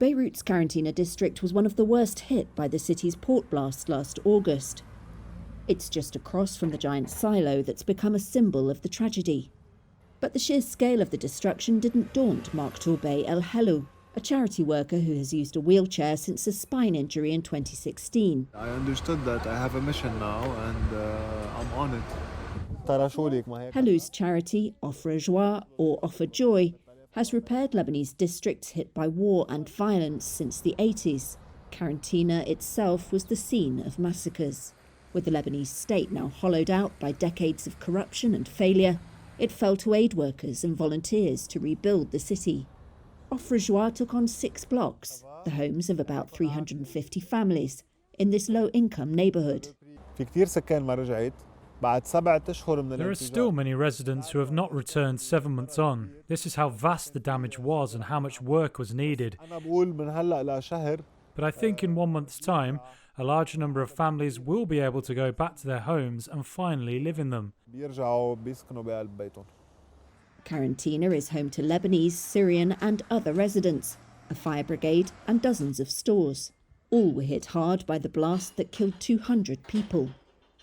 Beirut's Karantina district was one of the worst hit by the city's port blast last August. It's just across from the giant silo that's become a symbol of the tragedy. But the sheer scale of the destruction didn't daunt Marc Torbey El Helou, a charity worker who has used a wheelchair since a spine injury in 2016. I understood that I have a mission now and I'm on it. Helou's charity, Offre Joie or Offer Joy, has repaired Lebanese districts hit by war and violence since the 80s. Karantina itself was the scene of massacres. With the Lebanese state now hollowed out by decades of corruption and failure, it fell to aid workers and volunteers to rebuild the city. Offre Joie took on 6 blocks, the homes of about 350 families, in this low-income neighbourhood. There are still many residents who have not returned 7 months on. This is how vast the damage was and how much work was needed. But I think in 1 month's time, a larger number of families will be able to go back to their homes and finally live in them. Karantina is home to Lebanese, Syrian and other residents, a fire brigade and dozens of stores. All were hit hard by the blast that killed 200 people.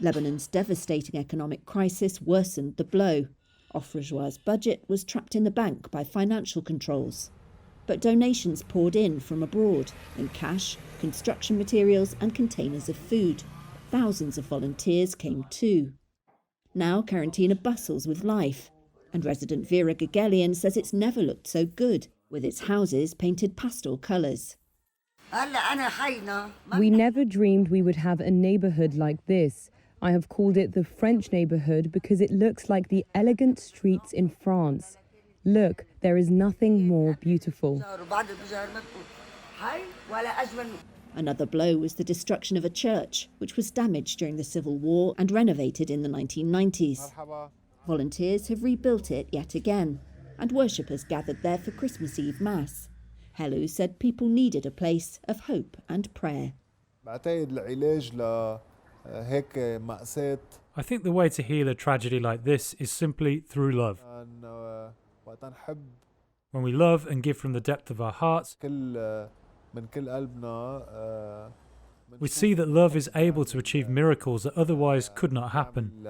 Lebanon's devastating economic crisis worsened the blow. Offre Joie's budget was trapped in the bank by financial controls. But donations poured in from abroad, in cash, construction materials and containers of food. Thousands of volunteers came too. Now Karantina bustles with life, and resident Vera Gagelian says it's never looked so good, with its houses painted pastel colours. We never dreamed we would have a neighbourhood like this. I have called it the French neighbourhood because it looks like the elegant streets in France. Look, there is nothing more beautiful. Another blow was the destruction of a church, which was damaged during the Civil War and renovated in the 1990s. Volunteers have rebuilt it yet again, and worshippers gathered there for Christmas Eve Mass. Helou said people needed a place of hope and prayer. I think the way to heal a tragedy like this is simply through love. When we love and give from the depth of our hearts, we see that love is able to achieve miracles that otherwise could not happen.